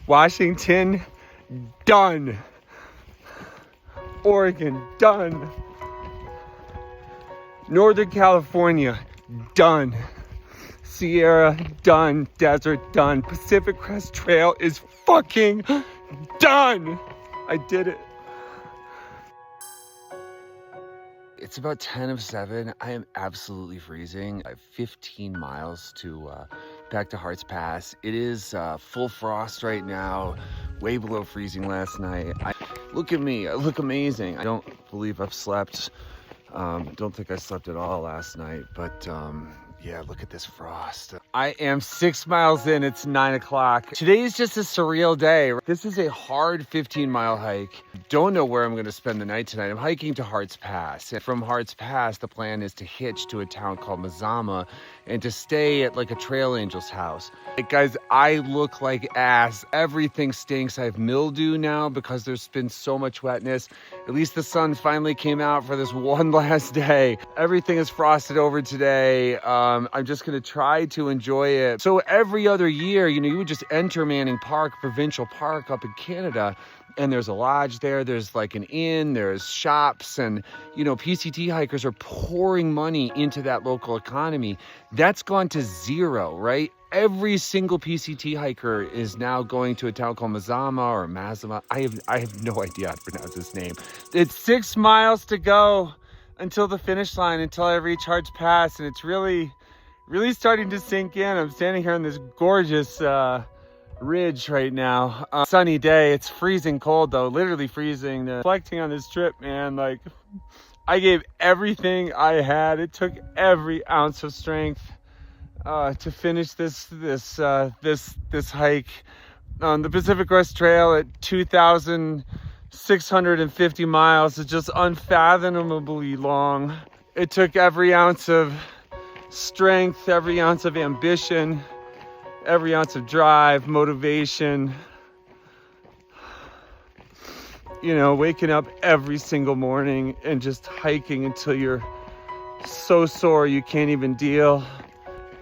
Washington, done. Oregon, done. Northern California, done. Sierra, done. Desert, done. Pacific Crest Trail is fucking done. I did it. It's about 10 of 7. I am absolutely freezing. I have 15 miles to back to Harts Pass. It is full frost right now, way below freezing last night. Look at me, I look amazing. I don't believe I've slept. Don't think I slept at all last night, but yeah, look at this frost. I am 6 miles in, it's 9 o'clock. Today is just a surreal day. This is a hard 15-mile hike. Don't know where I'm gonna spend the night tonight. I'm hiking to Harts Pass. And from Harts Pass, the plan is to hitch to a town called Mazama and to stay at like a trail angel's house. Like, guys, I look like ass. Everything stinks. I have mildew now because there's been so much wetness. At least the sun finally came out for this one last day. Everything is frosted over today. I'm just gonna try to enjoy it. So every other year, you know, you would just enter Manning Park, provincial park up in Canada, and there's a lodge there, there's like an inn, there's shops, and, you know, PCT hikers are pouring money into that local economy. That's gone to zero, right? Every single PCT hiker is now going to a town called Mazama or Mazama. I have no idea how to pronounce this name. It's 6 miles to go until the finish line, until I reach Harts Pass, and it's really starting to sink in. I'm standing here on this gorgeous ridge right now. Sunny day. It's freezing cold though, literally freezing. Reflecting on this trip, man, like I gave everything I had. It took every ounce of strength to finish this hike on the Pacific Crest Trail at 2,650 miles. It's just unfathomably long. It took every ounce of strength, every ounce of ambition, every ounce of drive, motivation. You know, waking up every single morning and just hiking until you're so sore you can't even deal.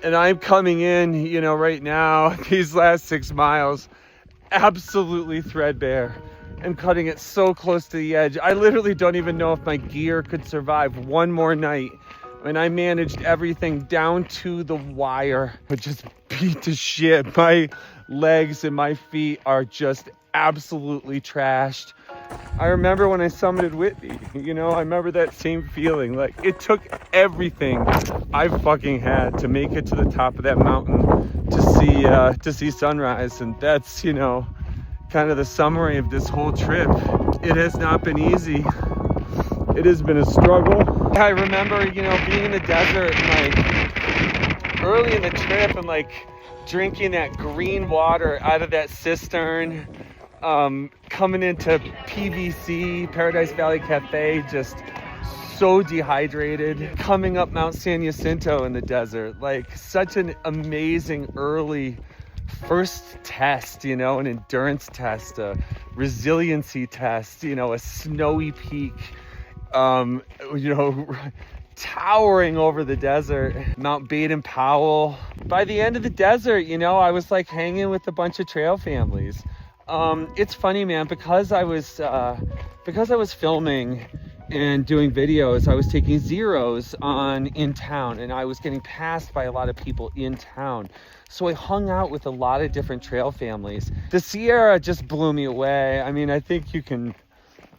And I'm coming in, you know, right now, these last 6 miles, absolutely threadbare and cutting it so close to the edge. I literally don't even know if my gear could survive one more night. And I managed everything down to the wire, but just beat to shit. My legs and my feet are just absolutely trashed. I remember when I summited Whitney, you know, I remember that same feeling. Like, it took everything I fucking had to make it to the top of that mountain to see sunrise. And that's, you know, kind of the summary of this whole trip. It has not been easy. It has been a struggle. I remember, you know, being in the desert and like early in the trip and like drinking that green water out of that cistern, coming into PVC, Paradise Valley Cafe, just so dehydrated, coming up Mount San Jacinto in the desert, like such an amazing early first test, you know, an endurance test, a resiliency test, you know, a snowy peak, you know, towering over the desert, Mount Baden-Powell. By the end of the desert, you know, I was like hanging with a bunch of trail families. It's funny, man, because I was filming and doing videos, I was taking zeros in town, and I was getting passed by a lot of people in town. So I hung out with a lot of different trail families. The Sierra just blew me away. I mean, I think you can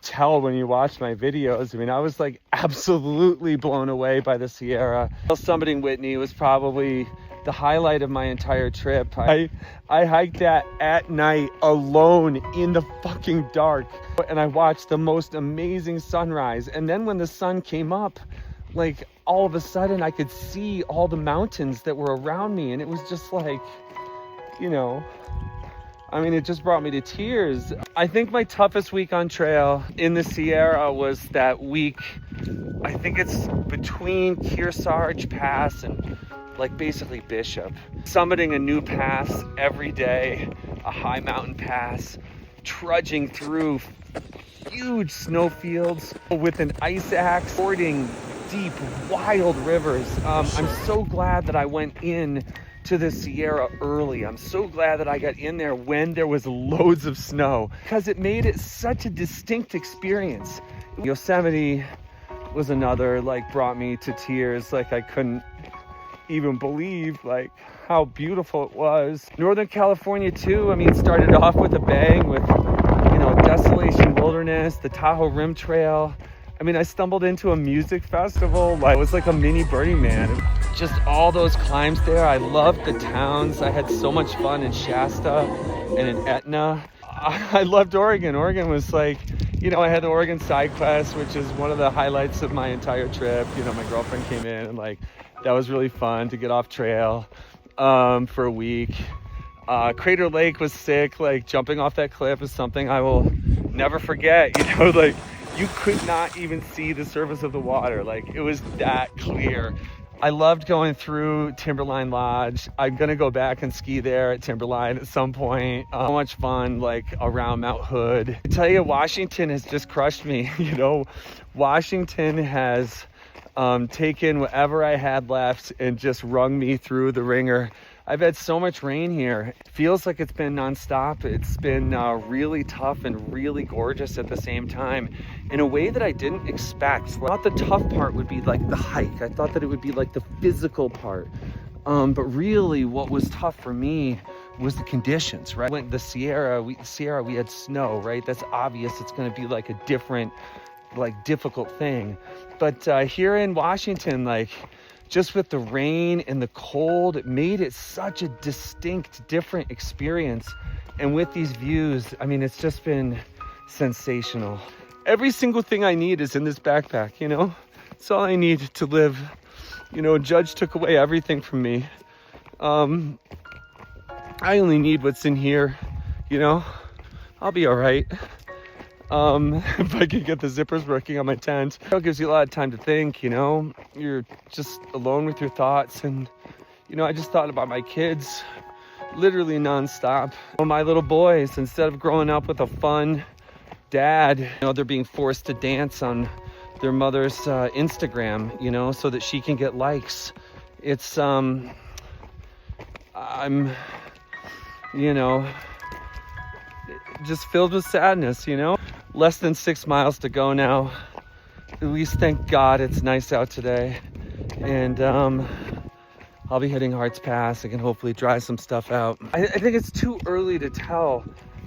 tell when you watch my videos. I mean, I was like absolutely blown away by the Sierra. Summiting Whitney was probably the highlight of my entire trip. I hiked that at night alone in the fucking dark, and I watched the most amazing sunrise. And then when the sun came up, like all of a sudden I could see all the mountains that were around me, and it was just like, you know, I mean, it just brought me to tears. I think my toughest week on trail in the Sierra was that week. I think it's between Kearsarge Pass and like basically Bishop. Summiting a new pass every day, a high mountain pass, trudging through huge snowfields with an ice axe, fording deep, wild rivers. I'm so glad that I went in to the Sierra early. I'm so glad that I got in there when there was loads of snow, because it made it such a distinct experience. Yosemite was another, like, brought me to tears. Like, I couldn't even believe like how beautiful it was. Northern California too, I mean, started off with a bang with, you know, Desolation Wilderness, the Tahoe Rim Trail. I mean, I stumbled into a music festival, like it was like a mini Burning Man. Just all those climbs there. I loved the towns. I had so much fun in Shasta and in Etna. I loved Oregon. Oregon was like, you know, I had the Oregon Side Quest, which is one of the highlights of my entire trip. You know, my girlfriend came in and like, that was really fun to get off trail for a week. Crater Lake was sick. Like, jumping off that cliff is something I will never forget. You know, like, you could not even see the surface of the water. Like, it was that clear. I loved going through Timberline Lodge. I'm gonna go back and ski there at Timberline at some point. So much fun, like, around Mount Hood. I tell you, Washington has just crushed me. You know, Washington has taken whatever I had left and just wrung me through the ringer. I've had so much rain here. It feels like it's been nonstop. It's been really tough and really gorgeous at the same time in a way that I didn't expect. I thought the tough part would be like the hike. I thought that it would be like the physical part. But really what was tough for me was the conditions, right? When the Sierra, we had snow, right? That's obvious. It's going to be like a different, like, difficult thing. But here in Washington, like, just with the rain and the cold, it made it such a distinct, different experience. And with these views, I mean, it's just been sensational. Every single thing I need is in this backpack, you know? It's all I need to live. You know, a judge took away everything from me. I only need what's in here, you know? I'll be all right. If I can get the zippers working on my tent. It gives you a lot of time to think, you know? You're just alone with your thoughts. And, you know, I just thought about my kids literally nonstop. My little boys, instead of growing up with a fun dad, you know, they're being forced to dance on their mother's Instagram, you know, so that she can get likes. It's, I'm, you know, just filled with sadness, you know? Less than 6 miles to go now. At least, thank God, it's nice out today. And I'll be hitting Hearts Pass. I can hopefully dry some stuff out. I think it's too early to tell,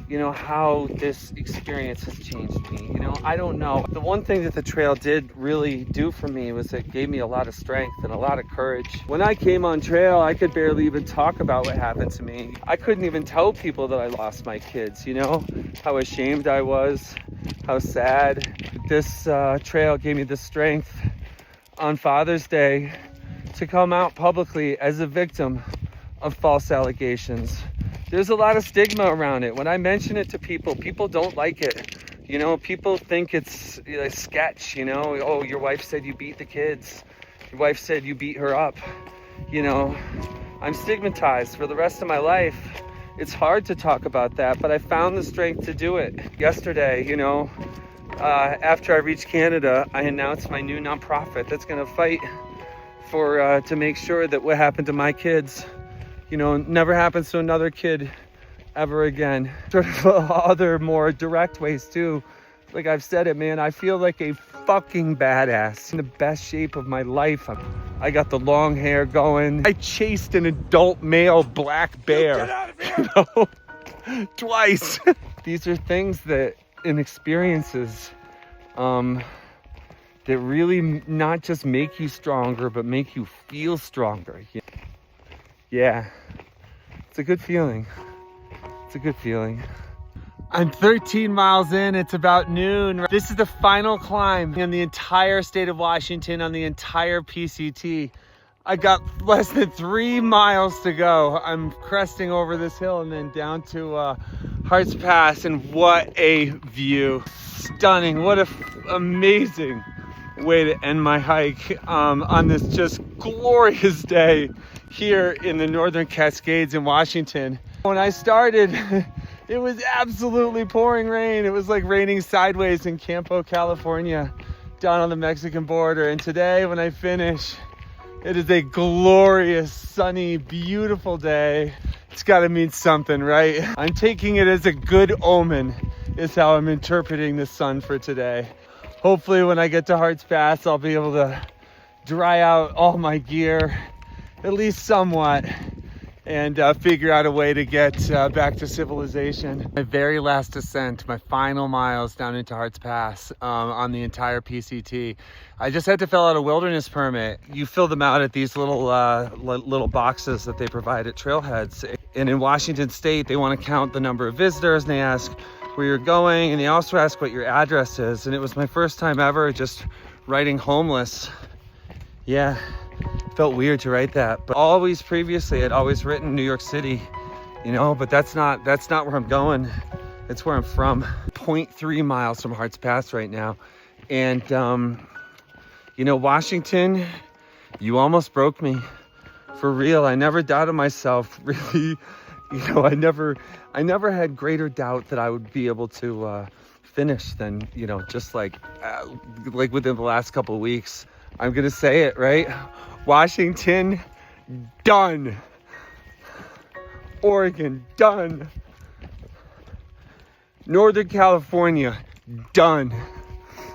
you know, how this experience has changed me. You know, I don't know. The one thing that the trail did really do for me was it gave me a lot of strength and a lot of courage. When I came on trail, I could barely even talk about what happened to me. I couldn't even tell people that I lost my kids, you know, how ashamed I was, how sad. This trail gave me the strength on Father's Day to come out publicly as a victim of false allegations. There's a lot of stigma around it. When I mention it to people, people don't like it. You know, people think it's a sketch, you know. Oh, your wife said you beat the kids. Your wife said you beat her up. You know, I'm stigmatized for the rest of my life. It's hard to talk about that, but I found the strength to do it. Yesterday, you know, after I reached Canada, I announced my new nonprofit that's going to fight for to make sure that what happened to my kids, you know, never happens to another kid ever again. Sort of other more direct ways too. Like I've said it, man, I feel like a fucking badass. In the best shape of my life. I got the long hair going. I chased an adult male black bear. Get out of here! You know? Twice. These are things that, and experiences, that really not just make you stronger, but make you feel stronger. Yeah, it's a good feeling. It's a good feeling. I'm 13 miles in, it's about noon. This is the final climb in the entire state of Washington on the entire PCT. I got less than 3 miles to go. I'm cresting over this hill and then down to Hearts Pass, and what a view. Stunning, what a amazing way to end my hike on this just glorious day here in the Northern Cascades in Washington. When I started, it was absolutely pouring rain. It was like raining sideways in Campo, California, down on the Mexican border. And today, when I finish, It is a glorious, sunny, beautiful day. It's gotta mean something, right? I'm taking it as a good omen, is how I'm interpreting the sun for today. Hopefully when I get to Hearts Pass, I'll be able to dry out all my gear, at least somewhat, and figure out a way to get back to civilization. My very last ascent, my final miles down into Hearts Pass on the entire PCT. I just had to fill out a wilderness permit. You fill them out at these little boxes that they provide at trailheads. And in Washington State, they want to count the number of visitors, and they ask where you're going, and they also ask what your address is. And it was my first time ever just writing homeless. Yeah. Felt weird to write that, but always previously I'd always written New York City, you know, but that's not where I'm going. It's where I'm from. 0.3 miles from Hearts Pass right now. And you know, Washington, you almost broke me. For real. I never doubted myself, really. You know, I never had greater doubt that I would be able to finish than, you know, just like within the last couple of weeks. I'm gonna say it, right? Washington, done. Oregon, done. Northern California, done.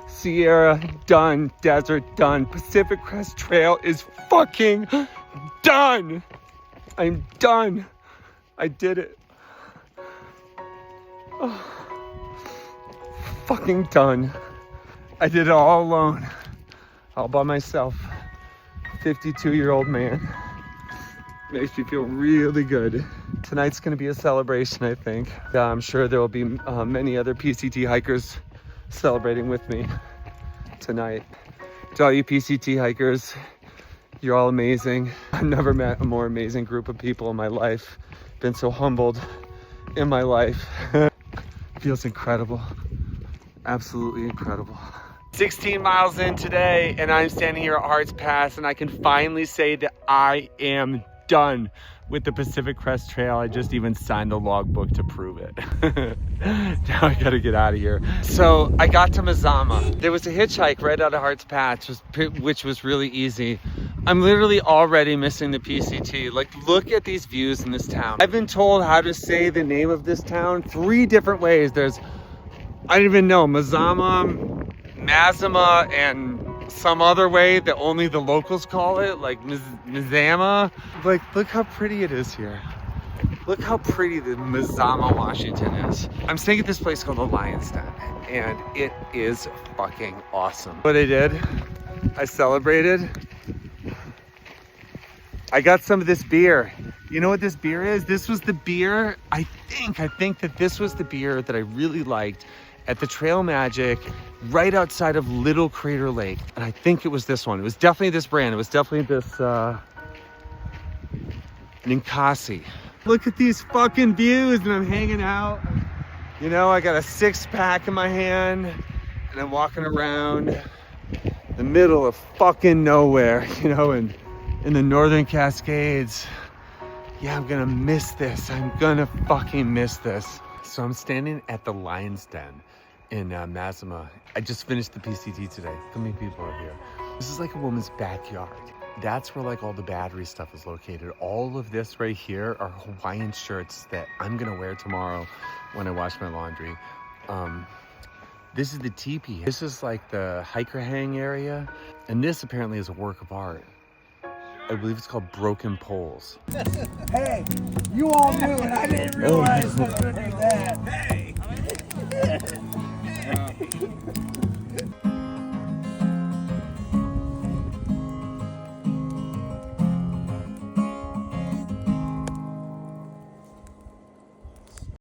Sierra, done. Desert, done. Pacific Crest Trail is fucking done. I'm done. I did it. Oh, fucking done. I did it all alone. All by myself. 52-year-old man. Makes me feel really good. Tonight's gonna be a celebration, I think. I'm sure there will be many other PCT hikers celebrating with me tonight. To all you PCT hikers, you're all amazing. I've never met a more amazing group of people in my life. Been so humbled in my life. Feels incredible. Absolutely incredible. 16 miles in today, and I'm standing here at Hearts Pass, and I can finally say that I am done with the Pacific Crest Trail. I just even signed the logbook to prove it. Now I gotta get out of here. So I got to Mazama. There was a hitchhike right out of Hearts Pass, which was really easy. I'm literally already missing the PCT. Like, look at these views in this town. I've been told how to say the name of this town 3 different ways. There's, I don't even know, Mazama, and some other way that only the locals call it, like Mazama. Like, look how pretty it is here. Look how pretty the Mazama, Washington is. I'm staying at this place called the Lion's Den, and it is fucking awesome. What I did, I celebrated. I got some of this beer. You know what this beer is? This was the beer, I think that this was the beer that I really liked at the Trail Magic right outside of Little Crater Lake. And I think it was this one. It was definitely this brand. It was definitely this Ninkasi. Look at these fucking views, and I'm hanging out. You know, I got a 6-pack in my hand, and I'm walking around the middle of fucking nowhere, you know, and in the Northern Cascades. Yeah, I'm gonna miss this. I'm gonna fucking miss this. So I'm standing at the Lion's Den in Mazama. I just finished the PCT today. How many people are here? This is like a woman's backyard. That's where like all the battery stuff is located. All of this right here are Hawaiian shirts that I'm gonna wear tomorrow when I wash my laundry. This is the teepee. This is like the hiker hang area. And this apparently is a work of art. I believe it's called Broken Poles. Hey, you all knew and I didn't realize that. Hey.